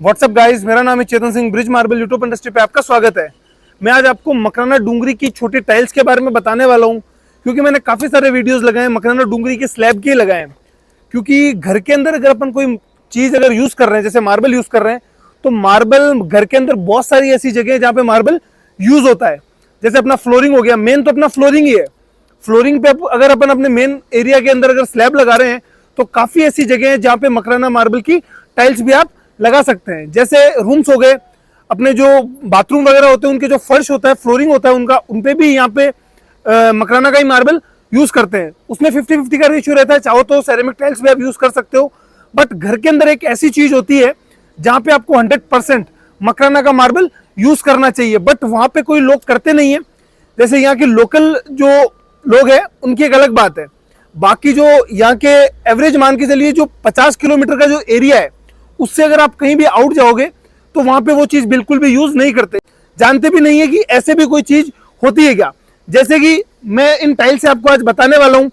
WhatsApp guys, मेरा नाम है Chetan Singh. Bridge marble YouTube industry पे आपका स्वागत है। मैं आज आपको मकराना डूंगरी की छोटी टाइल्स के बारे में बताने वाला हूं, क्योंकि मैंने काफ़ी सारे वीडियोस लगाए हैं मकराना डूंगरी के स्लैब के लगाए हैं। क्योंकि घर के अंदर अगर अपन कोई चीज़ अगर यूज़ कर रहे हैं, जैसे मार्बल यूज़ कर रहे हैं, तो मार्बल घर के अंदर बहुत सारी ऐसी जगह है जहाँ पे मार्बल यूज़ होता है। जैसे अपना फ्लोरिंग हो गया, मेन तो अपना फ्लोरिंग ही है। फ्लोरिंग पे अगर अपन अपने मेन एरिया के अंदर अगर स्लैब लगा रहे हैं, तो काफ़ी ऐसी जगह है जहाँ पे मकराना मार्बल की टाइल्स भी आप लगा सकते हैं। जैसे रूम्स हो गए, अपने जो बाथरूम वगैरह होते हैं, उनके जो फर्श होता है, फ्लोरिंग होता है उनका, उन पे भी यहाँ पे मकराना का ही मार्बल यूज करते हैं। उसमें 50-50 का रेशियो रहता है। चाहो तो सेरेमिक टाइल्स भी आप यूज कर सकते हो, बट घर के अंदर एक ऐसी चीज होती है जहाँ पे आपको 100% मकराना का मार्बल यूज करना चाहिए, बट वहां पे कोई लोग करते नहीं है। जैसे यहाँ के लोकल जो लोग हैं उनकी एक अलग बात है। बाकी जो यहाँ के एवरेज मान के चलिए, जो 50 किलोमीटर का जो एरिया है, उससे अगर आप कहीं भी आउट जाओगे तो वहां पे वो चीज बिल्कुल भी यूज नहीं करते, जानते भी नहीं है कि ऐसे भी कोई चीज होती है क्या। जैसे कि मैं इन टाइल से आपको आज बताने वाला हूं,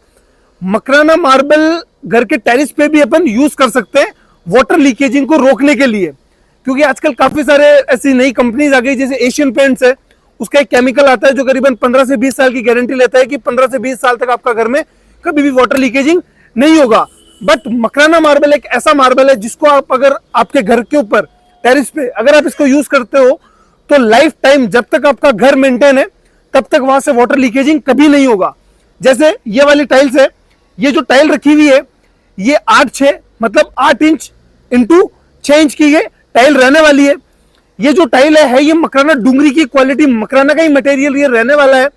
मकराना मार्बल घर के टेरिस पे भी अपन यूज कर सकते हैं वाटर लीकेजिंग को रोकने के लिए। क्योंकि आजकल काफी सारे ऐसी नई कंपनीज आ गई, जैसे एशियन पेंट्स है, उसका एक केमिकल आता है जो करीबन 15 से 20 साल की गारंटी लेता है कि 15 से 20 साल तक आपका घर में कभी भी वाटर लीकेजिंग नहीं होगा। बट मकराना मार्बल एक ऐसा मार्बल है जिसको आप अगर आपके घर के ऊपर टेरिस पे अगर आप इसको यूज करते हो, तो लाइफ टाइम जब तक आपका घर मेंटेन है तब तक वहां से वाटर लीकेजिंग कभी नहीं होगा। जैसे ये वाली टाइल्स है, ये जो टाइल रखी हुई है, ये 8-6 मतलब 8 इंच इंटू 6 इंच की ये टाइल रहने वाली है। ये जो टाइल है ये मकराना डूंगरी की क्वालिटी, मकराना का ही मटेरियल ये रहने वाला है,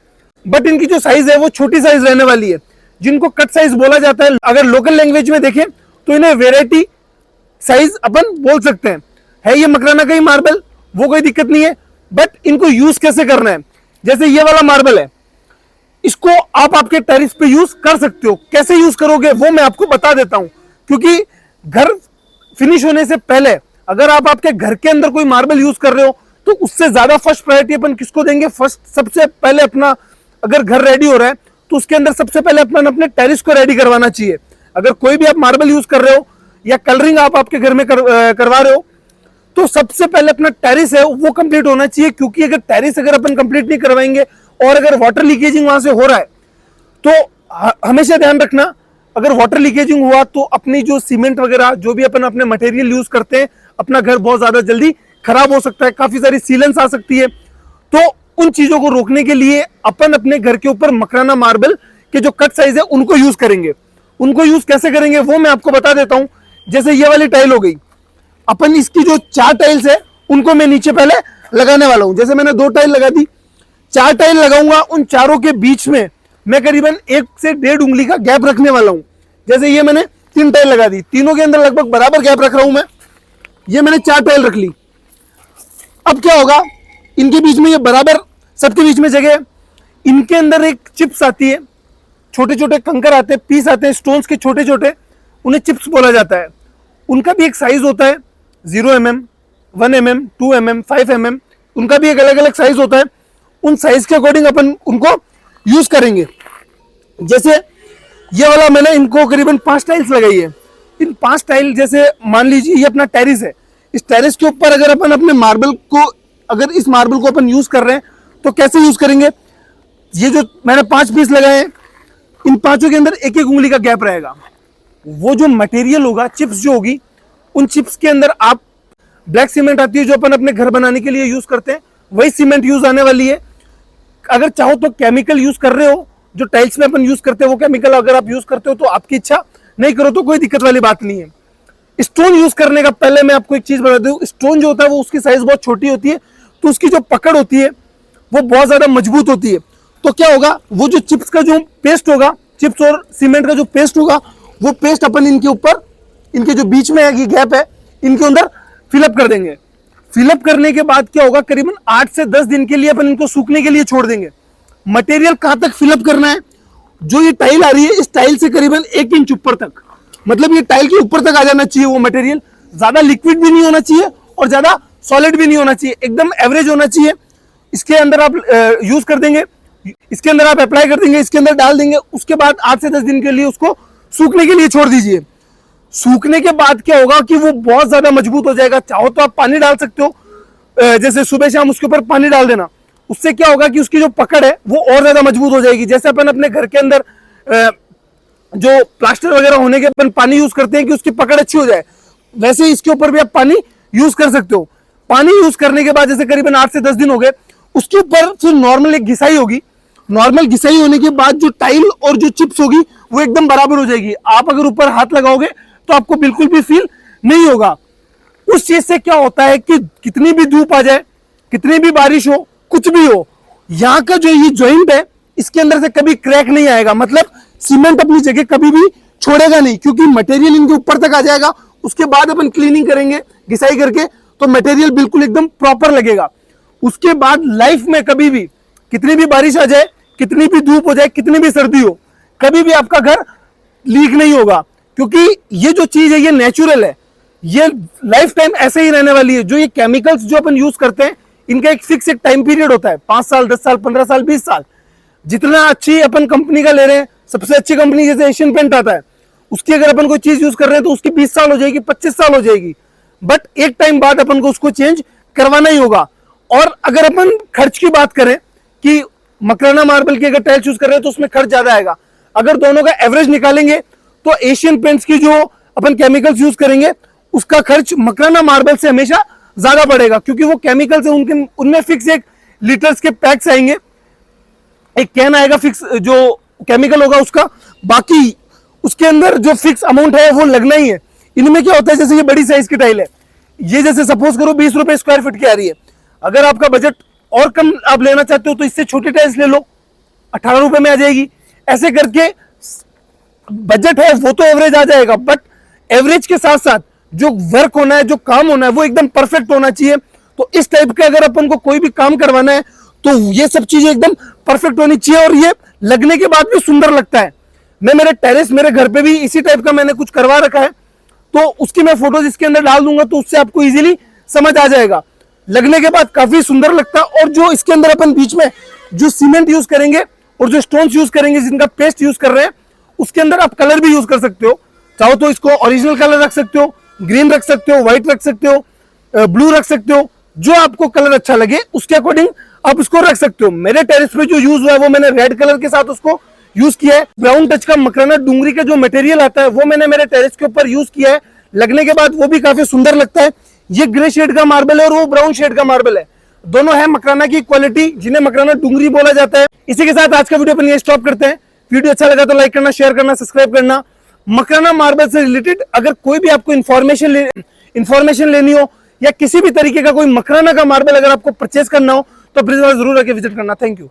बट इनकी जो साइज है वो छोटी साइज रहने वाली है, जिनको कट साइज बोला जाता है। अगर लोकल लैंग्वेज में देखें तो इन्हें वेराइटी साइज अपन बोल सकते हैं। है ये मकराना का ही मार्बल, वो कोई दिक्कत नहीं है, बट इनको यूज कैसे करना है। जैसे ये वाला मार्बल है, इसको आप आपके टेरिस पे यूज कर सकते हो। कैसे यूज करोगे वो मैं आपको बता देता हूं। क्योंकि घर फिनिश होने से पहले अगर आप आपके घर के अंदर कोई मार्बल यूज कर रहे हो, तो उससे ज्यादा फर्स्ट प्रायोरिटी अपन किसको देंगे। फर्स्ट सबसे पहले अपना अगर घर रेडी हो रहा है तो उसके अंदर सबसे पहले अपन अपने टेरिस को रेडी करवाना चाहिए। अगर कोई भी आप मार्बल यूज कर रहे हो या कलरिंग आप आपके घर में करवा रहे हो, तो सबसे पहले अपना टेरिस है वो कंप्लीट होना चाहिए। क्योंकि अगर टेरिस अगर अपन कंप्लीट नहीं करवाएंगे और अगर वाटर लीकेजिंग वहां से हो रहा है, तो हमेशा ध्यान रखना, अगर वाटर लीकेजिंग हुआ तो अपनी जो सीमेंट वगैरह जो भी अपन अपने मटेरियल यूज करते हैं, अपना घर बहुत ज्यादा जल्दी खराब हो सकता है, काफी सारी सीलेंस आ सकती है। तो उन चीजों को रोकने के लिए अपन अपने घर के ऊपर मकराना मार्बल के जो कट साइज है उनको यूज करेंगे। उनको यूज कैसे करेंगे वो मैं आपको बता देता हूं। जैसे ये वाली टाइल हो गई, अपन इसकी जो 4 टाइल्स है उनको मैं नीचे पहले लगाने वाला हूं। जैसे मैंने 2 टाइल लगा दी, 4 टाइल लगाऊंगा, उन चारों के बीच में मैं करीबन 1 से 1.5 उंगली का गैप रखने वाला हूं। जैसे ये मैंने 3 टाइल लगा दी, तीनों के अंदर लगभग बराबर गैप रख रहा हूं मैं। ये मैंने 4 टाइल रख ली। अब क्या होगा, इनके बीच में ये बराबर सबके बीच में जगह है। इनके अंदर एक चिप्स आती है, छोटे छोटे कंकर आते हैं, पीस आते हैं स्टोन्स के छोटे छोटे, उन्हें चिप्स बोला जाता है। उनका भी एक साइज होता है, 0 mm, 1 mm, 2 mm, 5 mm, उनका भी एक अलग अलग साइज होता है। उन साइज के अकॉर्डिंग अपन उनको यूज करेंगे। जैसे ये वाला मैंने इनको करीबन 5 टाइल्स लगाई है। इन 5 टाइल, जैसे मान लीजिए ये अपना टेरिस है, इस टेरिस के ऊपर अगर अपन अपने मार्बल को, अगर इस मार्बल को अपन यूज कर रहे हैं तो कैसे यूज करेंगे। ये जो मैंने 5 पीस लगाए हैं, इन 5 के अंदर 1-1 उंगली का गैप रहेगा। वो जो मटेरियल होगा, चिप्स जो होगी, उन चिप्स के अंदर आप ब्लैक सीमेंट आती है जो अपन अपने घर बनाने के लिए यूज करते हैं, वही सीमेंट यूज आने वाली है। अगर चाहो तो केमिकल यूज कर रहे हो, जो टाइल्स में अपन यूज करते हैं वो केमिकल अगर आप यूज करते हो तो आपकी इच्छा, नहीं करो तो कोई दिक्कत वाली बात नहीं है। स्टोन यूज करने का पहले मैं आपको एक चीज बता दूं, स्टोन जो होता है वो उसकी साइज बहुत छोटी होती है, तो उसकी जो पकड़ होती है वो बहुत ज्यादा मजबूत होती है। तो क्या होगा, वो जो चिप्स का जो पेस्ट होगा, चिप्स और सीमेंट का जो पेस्ट होगा, वो पेस्ट अपन इनके ऊपर, इनके जो बीच में है गैप है, इनके अंदर फिलअप कर देंगे। फिलअप करने के बाद क्या होगा, करीबन 8 से 10 दिन के लिए अपन इनको सूखने के लिए छोड़ देंगे। मटेरियल कहां तक फिलअप करना है, जो ये टाइल आ रही है इस टाइल से करीबन 1 इंच ऊपर तक, मतलब ये टाइल के ऊपर तक आ जाना चाहिए वो मटेरियल। ज्यादा लिक्विड भी नहीं होना चाहिए और ज्यादा सॉलिड भी नहीं होना चाहिए, एकदम एवरेज होना चाहिए। इसके अंदर आप यूज कर देंगे, इसके अंदर आप अप्लाई कर देंगे, इसके अंदर डाल देंगे। उसके बाद 8 से 10 दिन के लिए उसको सूखने के लिए छोड़ दीजिए। सूखने के बाद क्या होगा कि वो बहुत ज्यादा मजबूत हो जाएगा। चाहो तो आप पानी डाल सकते हो, जैसे सुबह शाम उसके ऊपर पानी डाल देना, उससे क्या होगा कि उसकी जो पकड़ है वो और ज्यादा मजबूत हो जाएगी। जैसे अपन अपने घर के अंदर जो प्लास्टर वगैरह होने के अपन पानी यूज करते हैं कि उसकी पकड़ अच्छी हो जाए, वैसे ही इसके ऊपर भी आप पानी यूज कर सकते हो। पानी यूज करने के बाद जैसे करीबन 8 से 10 दिन हो गए, उसके ऊपर फिर नॉर्मल एक घिसाई होगी। नॉर्मल घिसाई होने के बाद जो टाइल और जो चिप्स होगी वो एकदम बराबर हो जाएगी। आप अगर ऊपर हाथ लगाओगे तो आपको बिल्कुल भी फील नहीं होगा। उस चीज से क्या होता है कि कितनी भी धूप आ जाए, कितनी भी बारिश हो, कुछ भी हो, यहाँ का जो ये जॉइंट है इसके अंदर से कभी क्रैक नहीं आएगा। मतलब सीमेंट अपनी जगह कभी भी छोड़ेगा नहीं, क्योंकि मटेरियल इनके ऊपर तक आ जाएगा। उसके बाद अपन क्लीनिंग करेंगे घिसाई करके तो मटेरियल बिल्कुल एकदम प्रॉपर लगेगा। उसके बाद लाइफ में कभी भी कितनी भी बारिश आ जाए, कितनी भी धूप हो जाए, कितनी भी सर्दी हो, कभी भी आपका घर लीक नहीं होगा, क्योंकि ये जो चीज है ये नेचुरल है, ये लाइफ टाइम ऐसे ही रहने वाली है। जो ये केमिकल्स जो अपन यूज करते हैं इनका एक फिक्स एक टाइम पीरियड होता है, 5 साल, 10 साल, 15 साल, 20 साल। जितना अच्छी अपन कंपनी का ले रहे हैं, सबसे अच्छी कंपनी जैसे एशियन पेंट आता है, उसकी अगर अपन कोई चीज यूज कर रहे हैं तो उसकी 20 साल हो जाएगी, 25 साल हो जाएगी, बट एक टाइम बाद अपन को उसको चेंज करवाना ही होगा। और अगर अपन खर्च की बात करें कि मकराना मार्बल की अगर टाइल्स यूज कर रहे हैं तो उसमें खर्च ज्यादा आएगा। अगर दोनों का एवरेज निकालेंगे तो एशियन पेंट्स की जो अपन केमिकल्स यूज करेंगे उसका खर्च मकराना मार्बल से हमेशा ज्यादा पड़ेगा, क्योंकि वो केमिकल्स है उनके, उनमें फिक्स एक लीटर्स के पैक्स आएंगे, एक कैन आएगा फिक्स जो केमिकल होगा उसका, बाकी उसके अंदर जो फिक्स अमाउंट है वो लगना ही है। इनमें क्या होता है, जैसे ये बड़ी साइज की टाइल है, ये जैसे सपोज करो 20 रुपए स्क्वायर फीट की आ रही है। अगर आपका बजट और कम आप लेना चाहते हो तो इससे छोटी टाइल्स ले लो, 18 रुपए में आ जाएगी। ऐसे करके बजट है वो तो एवरेज आ जाएगा, बट एवरेज के साथ साथ जो वर्क होना है, जो काम होना है वो एकदम परफेक्ट होना चाहिए। तो इस टाइप के अगर अपन को कोई भी काम करवाना है तो ये सब चीजें एकदम परफेक्ट होनी चाहिए और ये लगने के बाद भी सुंदर लगता है। मैं मेरे टेरेस, मेरे घर पे भी इसी टाइप का मैंने कुछ करवा रखा है, तो उसकी मैं फोटोज इसके अंदर डाल दूंगा, तो उससे आपको इजीली समझ आ जाएगा। लगने के बाद काफी सुंदर लगता है। और जो इसके अंदर अपन बीच में जो सीमेंट यूज करेंगे और जो स्टोन्स यूज करेंगे, जिनका पेस्ट यूज कर रहे हैं, उसके अंदर आप कलर भी यूज कर सकते हो। चाहो तो इसको ओरिजिनल कलर रख सकते हो, ग्रीन रख सकते हो, व्हाइट रख सकते हो, ब्लू रख सकते हो, जो आपको कलर अच्छा लगे उसके अकॉर्डिंग आप उसको रख सकते हो। मेरे टेरेस पे जो यूज हुआ है वो मैंने रेड कलर के साथ उसको यूज किया है। ब्राउन टच का मकराना डूंगरी का जो मटेरियल आता है वो मैंने मेरे टेरेस के ऊपर यूज किया है। लगने के बाद वो भी काफी सुंदर लगता है। ये ग्रे शेड का मार्बल है और वो ब्राउन शेड का मार्बल है, दोनों है मकराना की क्वालिटी, जिन्हें मकराना डूंगरी बोला जाता है। इसी के साथ आज का वीडियो अपन ये स्टॉप करते हैं। वीडियो अच्छा लगा तो लाइक करना, शेयर करना, सब्सक्राइब करना। मकराना मार्बल से रिलेटेड अगर कोई भी आपको इंफॉर्मेशन लेनी हो या किसी भी तरीके का कोई मकराना का मार्बल अगर आपको परचेज करना हो तो प्लीज जरूर आके विजिट करना। Thank you.